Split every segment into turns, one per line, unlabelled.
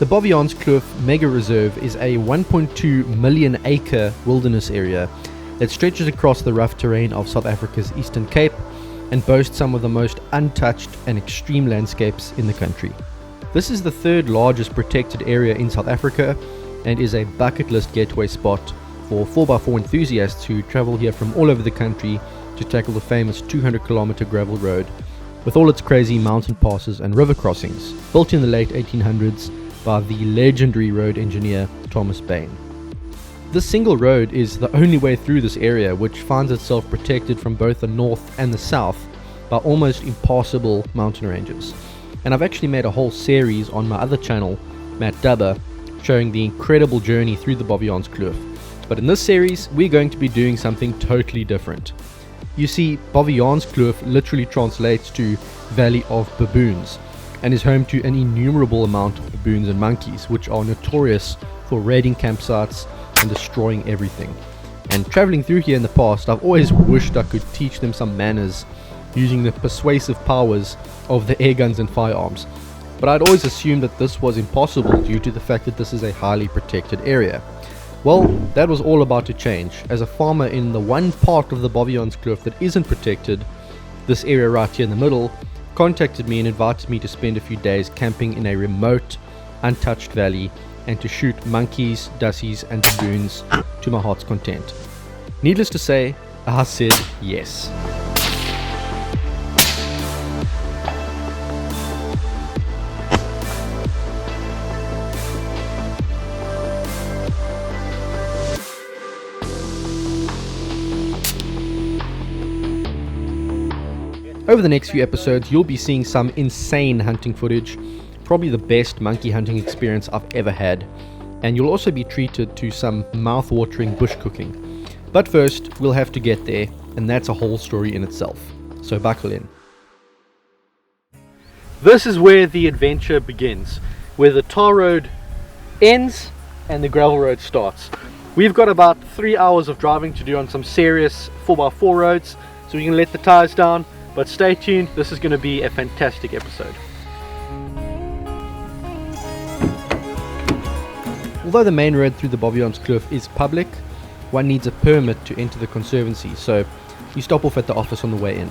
The Baviaanskloof Mega Reserve is a 1.2 million acre wilderness area that stretches across the rough terrain of South Africa's Eastern Cape and boasts some of the most untouched and extreme landscapes in the country. This is the third largest protected area in South Africa and is a bucket list getaway spot for 4x4 enthusiasts who travel here from all over the country to tackle the famous 200-kilometer gravel road with all its crazy mountain passes and river crossings, built in the late 1800s by the legendary road engineer Thomas Bain. This single road is the only way through this area, which finds itself protected from both the north and the south by almost impassable mountain ranges. And I've actually made a whole series on my other channel, Matt Dubber, showing the incredible journey through the Baviaanskloof. But in this series, we're going to be doing something totally different. You see, Baviaanskloof literally translates to Valley of Baboons, and is home to an innumerable amount of baboons and monkeys, which are notorious for raiding campsites and destroying everything. And traveling through here in the past, I've always wished I could teach them some manners using the persuasive powers of the air guns and firearms. But I'd always assumed that this was impossible due to the fact that this is a highly protected area. Well, that was all about to change, as a farmer in the one part of the Baviaanskloof that isn't protected, this area right here in the middle, contacted me and invited me to spend a few days camping in a remote, untouched valley and to shoot monkeys, dassies and baboons to my heart's content. Needless to say, I said yes. Over the next few episodes, you'll be seeing some insane hunting footage, probably the best monkey hunting experience I've ever had, and you'll also be treated to some mouth-watering bush cooking. But first, we'll have to get there, and that's a whole story in itself, so buckle in. This is where the adventure begins, where the tar road ends and the gravel road starts. We've got about 3 hours of driving to do on some serious 4x4 roads, so we can let the tires down. But stay tuned, this is going to be a fantastic episode. Although the main road through the Baviaanskloof is public, one needs a permit to enter the conservancy, so you stop off at the office on the way in.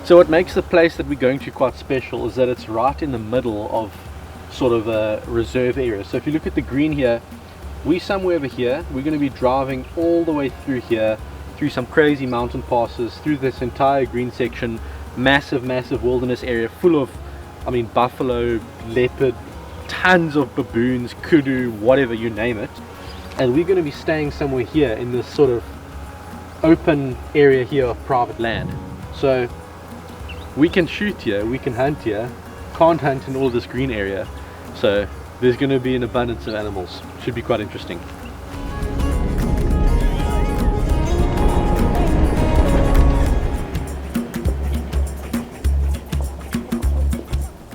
So what makes the place that we're going to quite special is that it's right in the middle of sort of a reserve area. So if you look at the green here, we're somewhere over here. We're going to be driving all the way through here, through some crazy mountain passes, through this entire green section, massive wilderness area full of, buffalo, leopard, tons of baboons, kudu, whatever, you name it. And we're going to be staying somewhere here in this sort of open area here of private land. So we can shoot here, we can hunt here, can't hunt in all this green area. So there's going to be an abundance of animals. Should be quite interesting.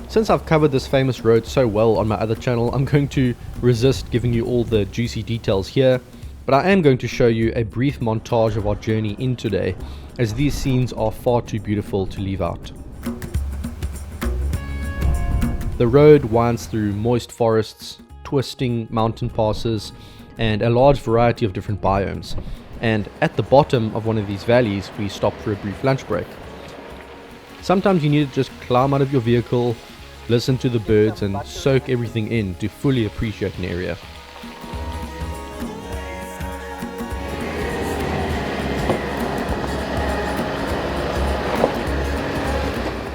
Since I've covered this famous road so well on my other channel, I'm going to resist giving you all the juicy details here, but I am going to show you a brief montage of our journey in today, as these scenes are far too beautiful to leave out. The road winds through moist forests, twisting mountain passes, and a large variety of different biomes. And at the bottom of one of these valleys, we stop for a brief lunch break. Sometimes you need to just climb out of your vehicle, listen to the birds and soak everything in to fully appreciate an area.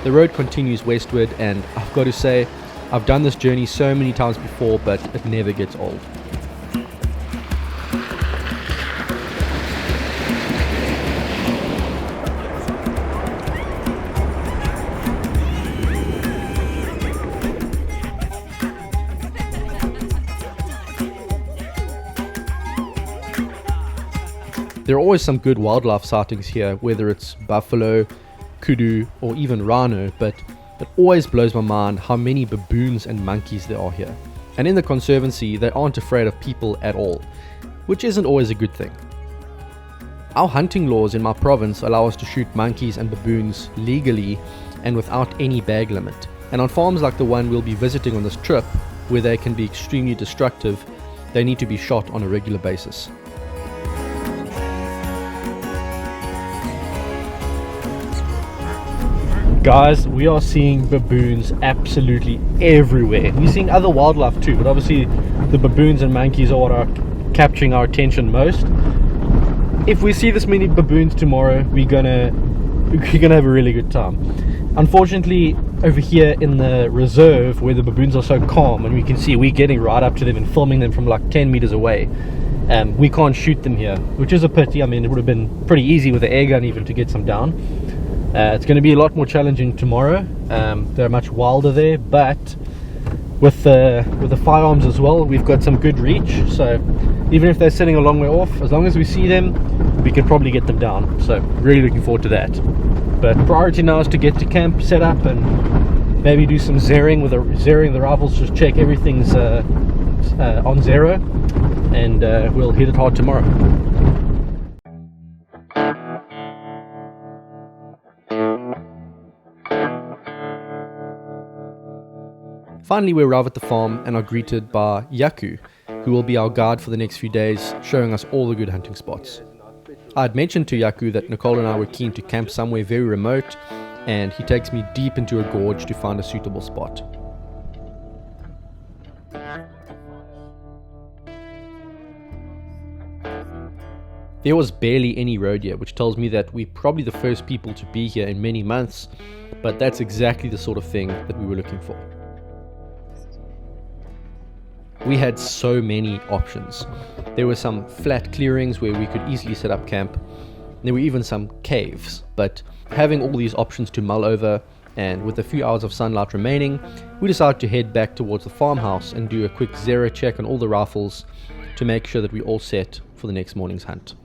The road continues westward, and I've got to say, I've done this journey so many times before, but it never gets old. There are always some good wildlife sightings here, whether it's buffalo, kudu or even rhino, but it always blows my mind how many baboons and monkeys there are here. And in the conservancy, they aren't afraid of people at all, which isn't always a good thing. Our hunting laws in my province allow us to shoot monkeys and baboons legally and without any bag limit. And on farms like the one we'll be visiting on this trip, where they can be extremely destructive, they need to be shot on a regular basis. Guys, we are seeing baboons absolutely everywhere. We're seeing other wildlife too, but obviously the baboons and monkeys are what are capturing our attention most. If we see this many baboons tomorrow, we're gonna have a really good time. Unfortunately, over here in the reserve where the baboons are so calm, and we can see we're getting right up to them and filming them from like 10 meters away, we can't shoot them here, which is a pity. I mean, it would have been pretty easy with the air gun even to get some down. It's going to be a lot more challenging tomorrow. They're much wilder there, but with the firearms as well, we've got some good reach. So even if they're sitting a long way off, as long as we see them, we can probably get them down. So really looking forward to that. But priority now is to get to camp set up and maybe do some zeroing with zeroing the rifles, just check everything's on zero, and we'll hit it hard tomorrow. Finally, we arrive at the farm and are greeted by Yaku, who will be our guide for the next few days, showing us all the good hunting spots. I had mentioned to Yaku that Nicole and I were keen to camp somewhere very remote, and he takes me deep into a gorge to find a suitable spot. There was barely any road here, which tells me that we're probably the first people to be here in many months, but that's exactly the sort of thing that we were looking for. We had so many options. There were some flat clearings where we could easily set up camp. There were even some caves, but having all these options to mull over, and with a few hours of sunlight remaining, we decided to head back towards the farmhouse and do a quick zero check on all the rifles to make sure that we're all set for the next morning's hunt.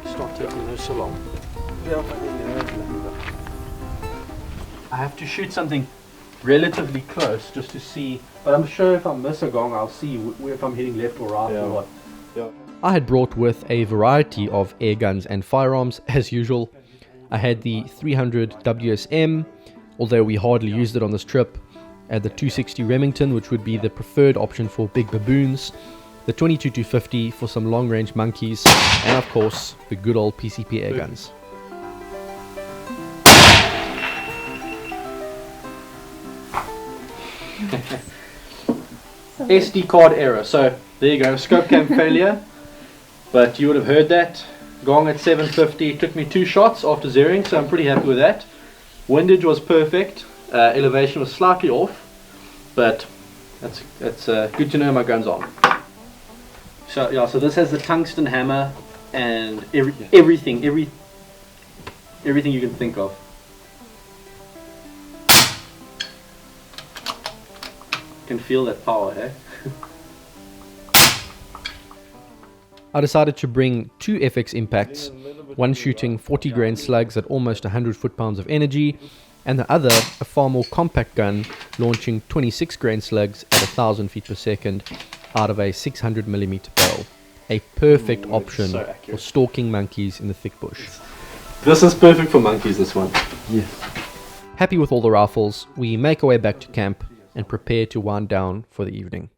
Stop taking those so long. I have to shoot something relatively close just to see, but I'm sure if I miss a gong, I'll see if I'm hitting left or right or what. Yeah. I had brought with a variety of air guns and firearms as usual. I had the 300 WSM, although we hardly used it on this trip. I had the 260 Remington, which would be the preferred option for big baboons. The 22-250 for some long-range monkeys, and of course the good old PCP air guns. SD card error. So there you go, scope cam failure. But you would have heard that. Gong at 750. Took me 2 shots after zeroing, so I'm pretty happy with that. Windage was perfect. Elevation was slightly off, but that's good to know my gun's on. So yeah, so this has the tungsten hammer and everything you can think of. Can feel that power, eh? I decided to bring 2 FX impacts, one shooting 40 grain slugs at almost 100 foot-pounds of energy, and the other a far more compact gun launching 26 grain slugs at 1000 feet per second out of a 600mm barrel. A perfect option for stalking monkeys in the thick bush. This is perfect for monkeys, this one. Yes. Happy with all the rifles, we make our way back to camp and prepare to wind down for the evening.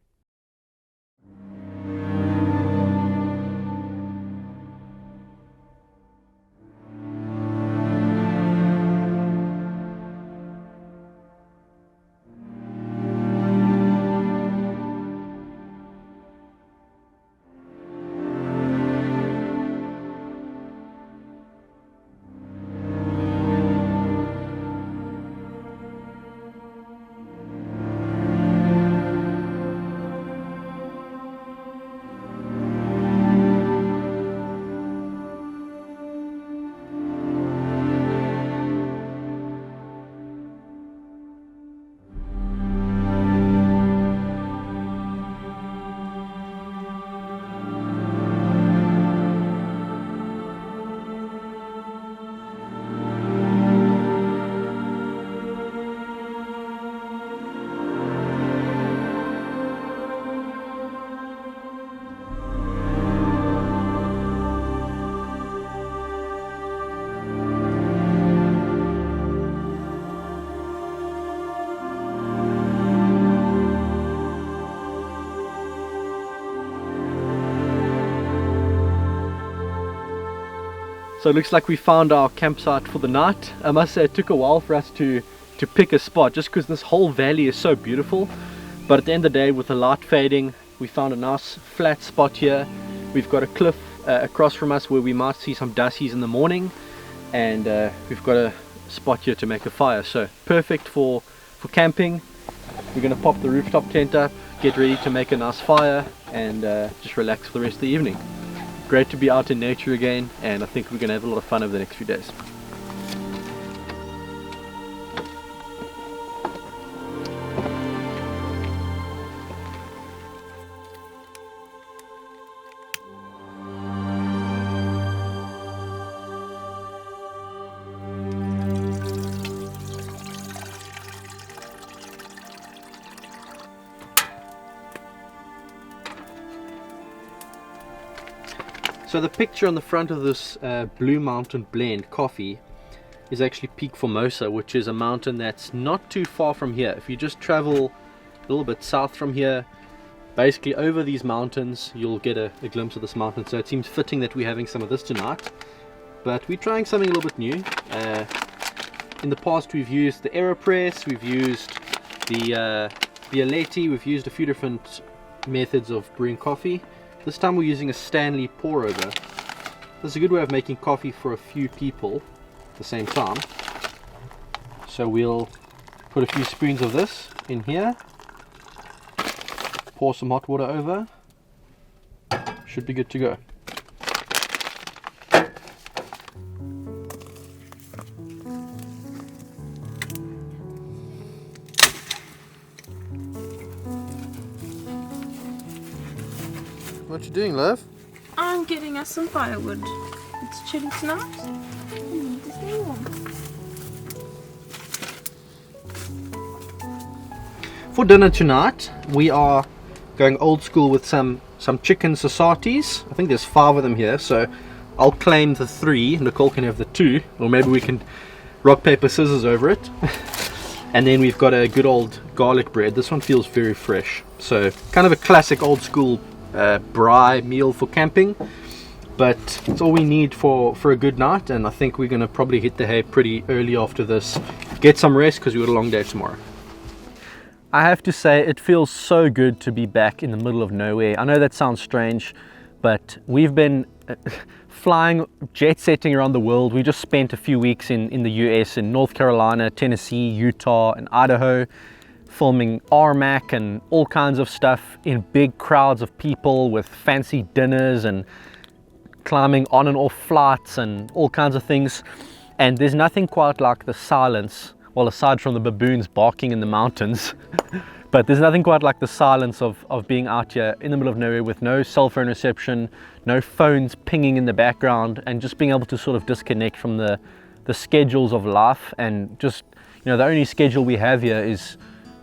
So it looks like we found our campsite for the night. I must say it took a while for us to pick a spot, just because this whole valley is so beautiful. But at the end of the day, with the light fading, we found a nice flat spot here. We've got a cliff across from us where we might see some dassies in the morning, and we've got a spot here to make a fire, so perfect for camping. We're going to pop the rooftop tent up, get ready to make a nice fire, and just relax for the rest of the evening. Great to be out in nature again, and I think we're going to have a lot of fun over the next few days. So the picture on the front of this Blue Mountain Blend coffee is actually Peak Formosa, which is a mountain that's not too far from here. If you just travel a little bit south from here, basically over these mountains, you'll get a glimpse of this mountain. So it seems fitting that we're having some of this tonight. But we're trying something a little bit new. In the past we've used the AeroPress, we've used the Aletti, we've used a few different methods of brewing coffee. This time we're using a Stanley pour over. This is a good way of making coffee for a few people at the same time. So we'll put a few spoons of this in here, pour some hot water over, should be good to go. What you doing, love?
I'm getting us some firewood. It's chilly tonight. We need to stay warm.
For dinner tonight, we are going old school with some chicken sasatis. I think there's 5 of them here, so I'll claim the 3. Nicole can have the 2, or maybe we can rock, paper, scissors over it. And then we've got a good old garlic bread. This one feels very fresh. So kind of a classic old school braai meal for camping, but it's all we need for a good night. And I think we're going to probably hit the hay pretty early after this, get some rest because we've got a long day tomorrow. I have to say, it feels so good to be back in the middle of nowhere. I know that sounds strange, but we've been flying, jet setting around the world. We just spent a few weeks in the US, in North Carolina, Tennessee, Utah, and Idaho, filming RMAC and all kinds of stuff in big crowds of people with fancy dinners and climbing on and off flights and all kinds of things. And there's nothing quite like the silence, well, aside from the baboons barking in the mountains, but there's nothing quite like the silence of being out here in the middle of nowhere with no cell phone reception, no phones pinging in the background, and just being able to sort of disconnect from the schedules of life. And just, you know, the only schedule we have here is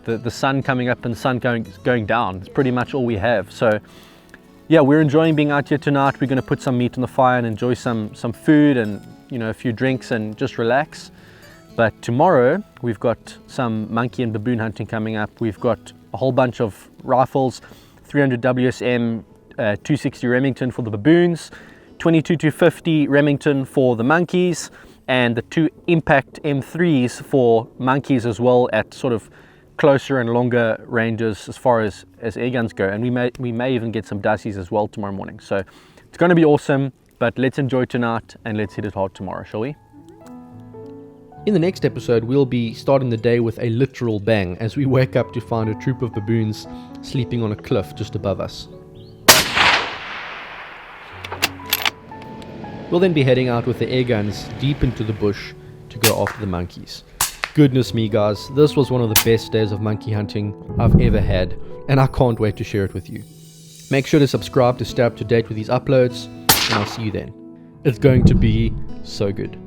the sun coming up and the sun going down. It's pretty much all we have. So yeah, we're enjoying being out here tonight. We're going to put some meat on the fire and enjoy some food and, you know, a few drinks and just relax. But tomorrow we've got some monkey and baboon hunting coming up. We've got a whole bunch of rifles, 300 WSM 260 Remington for the baboons, 22-250 Remington for the monkeys, and the 2 Impact M3s for monkeys as well, at sort of closer and longer ranges as far as air guns go. And we may even get some dassies as well tomorrow morning. So it's going to be awesome, but let's enjoy tonight and let's hit it hard tomorrow, shall we? In the next episode, we'll be starting the day with a literal bang as we wake up to find a troop of baboons sleeping on a cliff just above us. We'll then be heading out with the air guns deep into the bush to go after the monkeys. Goodness me, guys, this was one of the best days of monkey hunting I've ever had, and I can't wait to share it with you. Make sure to subscribe to stay up to date with these uploads, and I'll see you then. It's going to be so good.